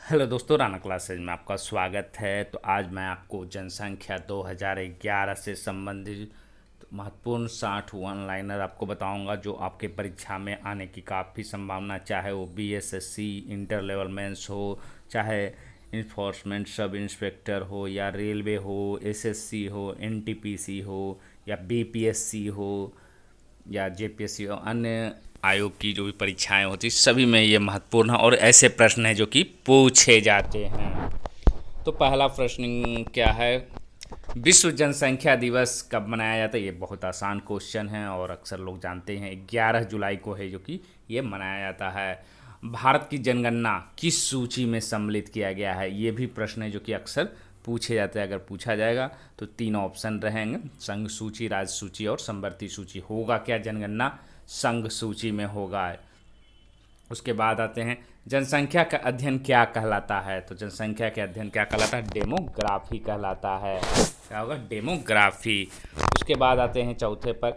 Hello दोस्तों, Rana classes में आपका स्वागत है। तो आज मैं आपको जनसंख्या 2011 से संबंधित महत्वपूर्ण 60 वन लाइनर आपको बताऊंगा जो आपके परीक्षा में आने की काफ़ी संभावना, चाहे वो बीएसएससी इंटर लेवल मेंस हो, चाहे इन्फोर्समेंट सब इंस्पेक्टर हो, या रेलवे हो, एसएससी हो, एनटीपीसी हो, या बीपीएससी हो, या जेपीएससी और अन्य आयोग की जो भी परीक्षाएं होती सभी में ये महत्वपूर्ण है और ऐसे प्रश्न हैं जो कि पूछे जाते हैं। तो पहला प्रश्न क्या है, विश्व जनसंख्या दिवस कब मनाया जाता है? ये बहुत आसान क्वेश्चन है और अक्सर लोग जानते हैं, 11 जुलाई को है जो कि ये मनाया जाता है। भारत की जनगणना किस सूची में सम्मिलित किया गया है? ये भी प्रश्न है जो कि अक्सर पूछे जाते हैं। अगर पूछा जाएगा तो तीन ऑप्शन रहेंगे, संघ सूची, राज्य सूची और संवर्ती सूची। होगा क्या जनगणना? संघ सूची में होगा। उसके बाद आते हैं, जनसंख्या का अध्ययन क्या कहलाता है? तो जनसंख्या के अध्ययन क्या कहलाता है? डेमोग्राफी कहलाता है। क्या होगा? डेमोग्राफी। उसके बाद आते हैं चौथे पर,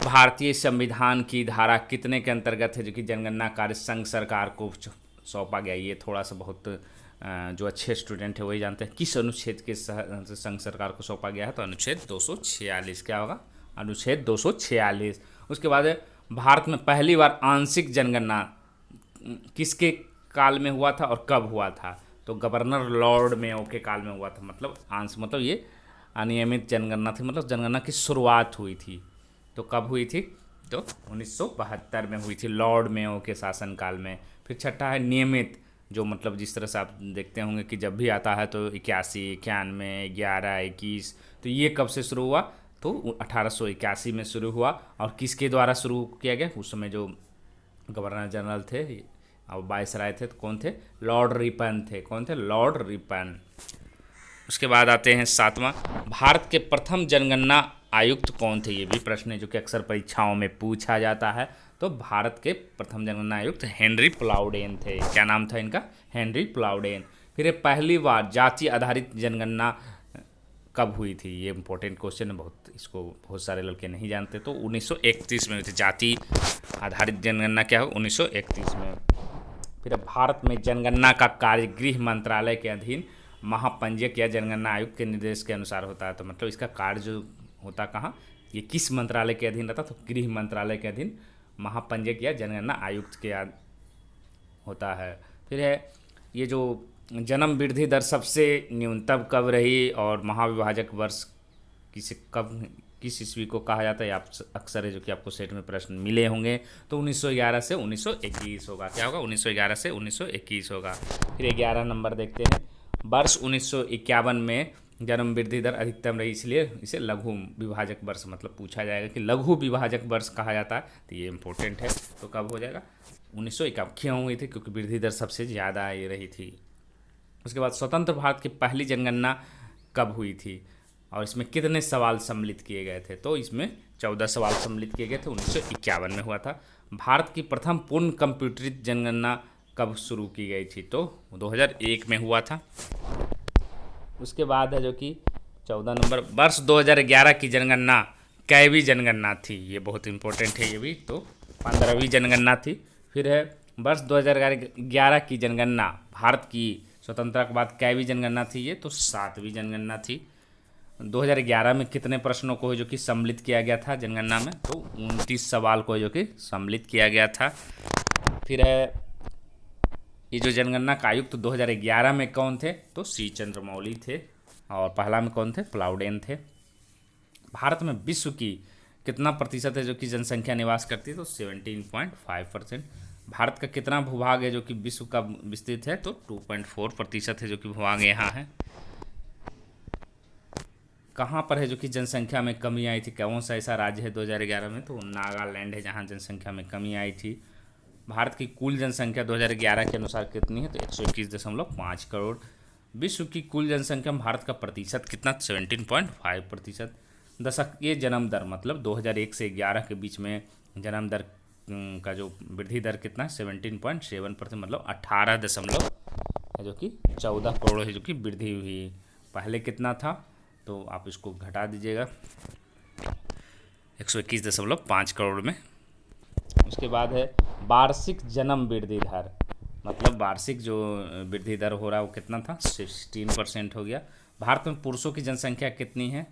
भारतीय संविधान की धारा कितने के अंतर्गत है जो कि जनगणना कार्य संघ सरकार को सौंपा गया? ये थोड़ा सा बहुत जो अच्छे स्टूडेंट है वही जानते हैं किस अनुच्छेद के संघ सरकार को सौंपा गया है। तो अनुच्छेद 246। क्या होगा? अनुच्छेद 246। उसके बाद भारत में पहली बार आंशिक जनगणना किसके काल में हुआ था और कब हुआ था? तो गवर्नर लॉर्ड मेयो के काल में हुआ था। मतलब मतलब ये अनियमित जनगणना थी, मतलब जनगणना की शुरुआत हुई थी। तो कब हुई थी? तो 1972 में हुई थी, लॉर्ड मेयो के शासनकाल में। फिर छठा है नियमित, जो मतलब जिस तरह से आप देखते होंगे कि जब भी आता है तो 81, 91, 11, 21। तो ये कब से शुरू हुआ? तो 1881 में शुरू हुआ। और किसके द्वारा शुरू किया गया? उस समय जो गवर्नर जनरल थे और वायसराय थे तो कौन थे? लॉर्ड रिपन थे। कौन थे? Lord Ripon. उसके बाद आते हैं सातवां, भारत के प्रथम जनगणना आयुक्त कौन थे? ये भी प्रश्न है जो कि अक्सर परीक्षाओं में पूछा जाता है। तो भारत के प्रथम जनगणना आयुक्त हेनरी प्लाउडेन थे। क्या नाम था इनका? हेनरी प्लाउडेन। फिर ये पहली बार जाति आधारित जनगणना कब हुई थी? ये इंपॉर्टेंट क्वेश्चन है, इसको बहुत सारे लड़के नहीं जानते। तो 1931 में हुई थी जाति आधारित जनगणना। क्या हो? 1931 में। फिर भारत में जनगणना का कार्य गृह मंत्रालय के अधीन महापंजीयक या जनगणना आयुक्त के निर्देश के अनुसार होता है। तो मतलब इसका कार्य जो होता कहाँ, ये किस मंत्रालय के अधीन रहता? तो गृह मंत्रालय के अधीन महापंजीयक या जनगणना आयुक्त के होता है। फिर है ये जो जन्म वृद्धि दर सबसे न्यूनतम कब रही और महाविभाजक वर्ष किस ईस्वी को कहा जाता है? आप अक्सर है जो कि आपको सेट में प्रश्न मिले होंगे। तो 1911 से 1921 होगा। क्या होगा? 1911 से 1921 होगा। फिर 11 नंबर देखते हैं, वर्ष 1951 में जन्म वृद्धि दर अधिकतम रही, इसलिए इसे लघु विभाजक वर्ष मतलब पूछा जाएगा कि लघु विभाजक वर्ष कहा जाता है। तो ये इंपॉर्टेंट है। तो कब हो जाएगा? 1951। क्यों हुई थी? क्योंकि वृद्धि दर सबसे ज़्यादा ये रही थी। उसके बाद स्वतंत्र भारत की पहली जनगणना कब हुई थी और इसमें कितने सवाल सम्मिलित किए गए थे? तो इसमें 14 सवाल सम्मिलित किए गए थे। 1951 में हुआ था। भारत की प्रथम पूर्ण कंप्यूटरित जनगणना कब शुरू की गई थी? तो 2001 में हुआ था। उसके बाद है जो कि 14 नंबर, वर्ष 2011 की जनगणना कैवी जनगणना थी? ये बहुत इंपॉर्टेंट है ये भी। तो 15वीं जनगणना थी। फिर है वर्ष 2011 की जनगणना भारत की स्वतंत्रता के बाद कैवी जनगणना थी? ये तो 7वीं जनगणना थी। 2011 में कितने प्रश्नों को जो कि सम्मिलित किया गया था जनगणना में? तो 29 सवाल को जो कि सम्मिलित किया गया था। फिर है ये जो जनगणना का आयुक्त 2011 में कौन थे? तो सी चंद्रमौली थे। और पहला में कौन थे? प्लाउडेन थे। भारत में विश्व की कितना प्रतिशत है जो कि जनसंख्या निवास करती है? तो 17.5%। भारत का कितना भूभाग है जो कि विश्व का विस्तृत है? तो 2.4% है जो कि भूभाग यहाँ है। कहाँ पर है जो कि जनसंख्या में कमी आई थी? कौन सा ऐसा राज्य है 2011 में? तो नागालैंड है जहाँ जनसंख्या में कमी आई थी। भारत की कुल जनसंख्या 2011 के अनुसार कितनी है? तो 121.5 करोड़। विश्व की कुल जनसंख्या में भारत का प्रतिशत कितना? 17.5%। दशकीय जन्म दर मतलब 2001 से 11 के बीच में जन्म दर का जो वृद्धि दर कितना है? 17.7%। मतलब 18 जो कि 14 करोड़ है जो कि वृद्धि हुई। पहले कितना था? तो आप इसको घटा दीजिएगा 121.5 करोड़ में। उसके बाद है वार्षिक जन्म वृद्धि दर। मतलब वार्षिक जो वृद्धि दर हो रहा है वो कितना था, 16% हो गया। भारत में पुरुषों की जनसंख्या कितनी है,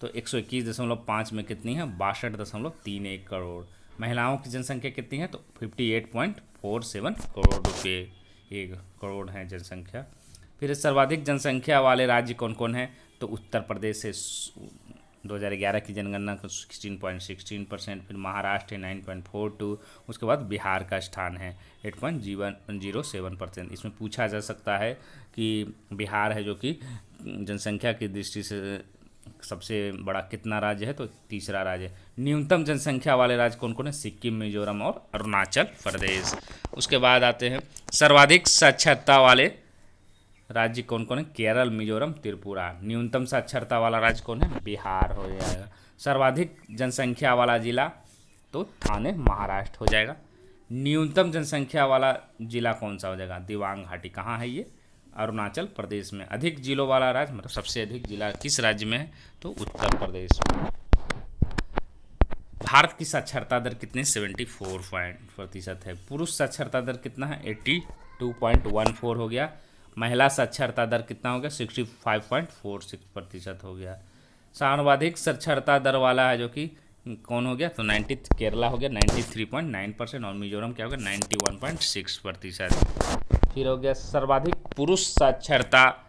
तो 121.5 में कितनी है, 62.31 करोड़। महिलाओं की जनसंख्या कितनी है, तो 58.47 करोड़ रुपये, 1 करोड़ है जनसंख्या। फिर सर्वाधिक जनसंख्या वाले राज्य कौन कौन हैं, तो उत्तर प्रदेश से 2011 की जनगणना को 16.16%, फिर महाराष्ट्र है 9.42, उसके बाद बिहार का स्थान है 8.07%। इसमें पूछा जा सकता है कि बिहार है जो कि जनसंख्या की दृष्टि से सबसे बड़ा कितना राज्य है, तो तीसरा राज्य है। न्यूनतम जनसंख्या वाले राज्य कौन कौन है, सिक्किम, मिजोरम और अरुणाचल प्रदेश। उसके बाद आते हैं सर्वाधिक साक्षरता वाले राज्य कौन कौन है, केरल, मिजोरम, त्रिपुरा। न्यूनतम साक्षरता वाला राज्य कौन है, बिहार हो जाएगा। सर्वाधिक जनसंख्या वाला जिला, तो थाने, महाराष्ट्र हो जाएगा। न्यूनतम जनसंख्या वाला जिला कौन सा हो जाएगा, दिबांग घाटी। कहाँ है ये, अरुणाचल प्रदेश में। अधिक जिलों वाला राज्य, मतलब सबसे अधिक जिला किस राज्य में है, तो उत्तर प्रदेश में। भारत की साक्षरता दर कितनी, 74% है। पुरुष साक्षरता दर कितना है, 82.14 हो गया। महिला साक्षरता दर कितना हो गया, 65.46% हो गया। सर्वाधिक साक्षरता दर वाला है जो कि कौन हो गया, तो 90 केरला हो गया 93.9%, और मिजोरम क्या हो गया 91.6%। फिर हो गया सर्वाधिक पुरुष साक्षरता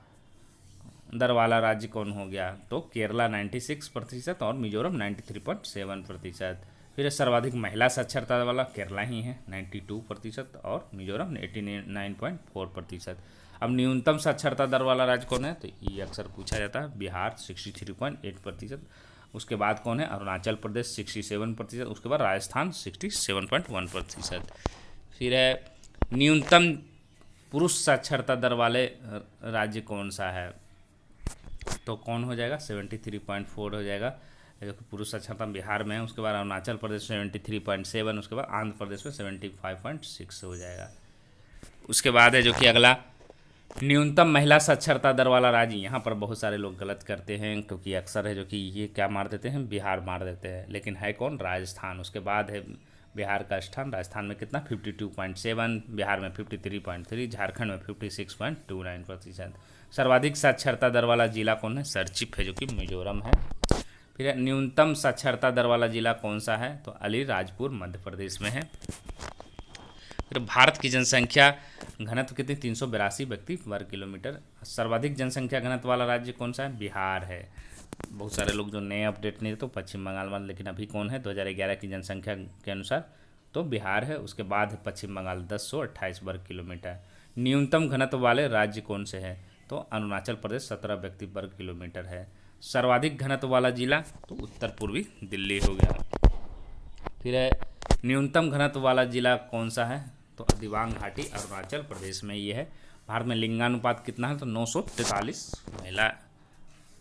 दर वाला राज्य कौन हो गया, तो केरला 96% और मिजोरम 93.7%। फिर सर्वाधिक महिला साक्षरता वाला केरला ही है 92% और मिजोरम 89.4%। अब न्यूनतम साक्षरता दर वाला राज्य कौन है, तो ये अक्सर पूछा जाता है, बिहार 63.8%। उसके बाद कौन है, अरुणाचल प्रदेश 67%। उसके बाद राजस्थान 67.1%। फिर है न्यूनतम पुरुष साक्षरता दर वाले राज्य कौन सा है, तो कौन हो जाएगा, 73.4 हो जाएगा, जो कि पुरुष साक्षरता बिहार में है। उसके बाद अरुणाचल प्रदेश 73.7, उसके बाद आंध्र प्रदेश में 75.6 हो जाएगा। उसके बाद है जो कि अगला न्यूनतम महिला साक्षरता दर वाला राज्य। यहाँ पर बहुत सारे लोग गलत करते हैं, क्योंकि अक्सर है जो कि ये क्या मार देते हैं, बिहार मार देते हैं, लेकिन है कौन, राजस्थान। उसके बाद है बिहार का स्थान, राजस्थान में कितना 52.7, बिहार में 53.3, झारखंड में 56.29%। सर्वाधिक साक्षरता दर वाला जिला कौन है, सरचिप है जो कि मिजोरम है। फिर न्यूनतम साक्षरता दर वाला जिला कौन सा है, तो अलीराजपुर मध्य प्रदेश में है। फिर भारत की जनसंख्या घनत्व कितनी, 382 व्यक्ति वर्ग किलोमीटर। सर्वाधिक जनसंख्या घनत्व वाला राज्य कौन सा है, बिहार है। बहुत सारे लोग जो नए अपडेट नहीं, तो पश्चिम बंगाल वाला, लेकिन अभी कौन है 2011 की जनसंख्या के अनुसार तो बिहार है। उसके बाद है पश्चिम बंगाल 1028 वर्ग किलोमीटर। न्यूनतम घनत्व वाले राज्य कौन से हैं, तो अरुणाचल प्रदेश 17 व्यक्ति वर्ग किलोमीटर है। सर्वाधिक घनत्व वाला जिला, तो उत्तर पूर्वी दिल्ली हो गया। फिर है न्यूनतम घनत्व वाला जिला कौन सा है, तो दिबांग घाटी अरुणाचल प्रदेश में ये है। भारत में लिंगानुपात कितना है, तो 943 महिला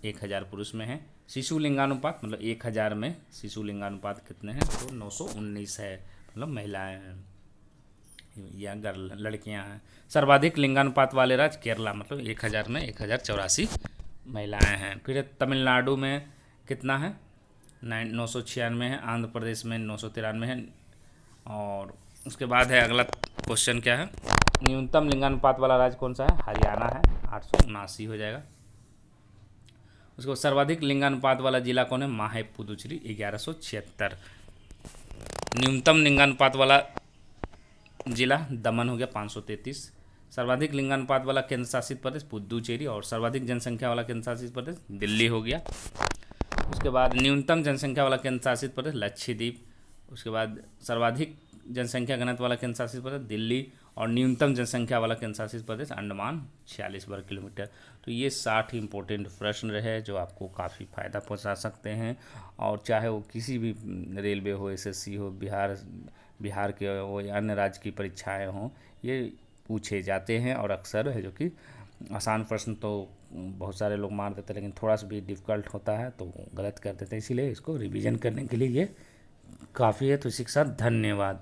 1000 पुरुष में है। शिशु लिंगानुपात, मतलब 1000 में शिशु लिंगानुपात कितने हैं, तो 919 है, मतलब महिलाएं हैं या गर्ल लड़कियां हैं। सर्वाधिक लिंगानुपात वाले राज्य केरला, मतलब 1000 में 1084 महिलाएं हैं। फिर तमिलनाडु में कितना है, 996 है। आंध्र प्रदेश में 993 है। और उसके बाद है अगला क्वेश्चन क्या है, न्यूनतम लिंगानुपात वाला राज्य कौन सा है, हरियाणा है, 879 हो जाएगा। उसके बाद सर्वाधिक लिंगानुपात वाला जिला कौन है, माहे पुदुचेरी 1176। न्यूनतम लिंगानुपात वाला जिला दमन हो गया 533। सर्वाधिक लिंगानुपात वाला केंद्र शासित प्रदेश पुदुचेरी, और सर्वाधिक जनसंख्या वाला केंद्र शासित प्रदेश दिल्ली हो गया। उसके बाद न्यूनतम जनसंख्या वाला केंद्र शासित प्रदेश लक्षद्वीप। उसके बाद सर्वाधिक जनसंख्या घनत्व वाला केंद्र शासित प्रदेश दिल्ली, और न्यूनतम जनसंख्या वाला केंद्र शासित प्रदेश अंडमान 46 वर्ग किलोमीटर। तो ये 60 इंपॉर्टेंट प्रश्न रहे जो आपको काफ़ी फ़ायदा पहुंचा सकते हैं, और चाहे वो किसी भी रेलवे हो, एसएससी हो, बिहार के हो या अन्य राज्य की परीक्षाएं हों, ये पूछे जाते हैं। और अक्सर है जो कि आसान प्रश्न तो बहुत सारे लोग मार देते हैं, लेकिन थोड़ा सा भी डिफ़िकल्ट होता है तो गलत कर देते हैं, इसीलिए इसको रिवीजन करने के लिए ये काफ़ी है। तो इसी के साथ धन्यवाद।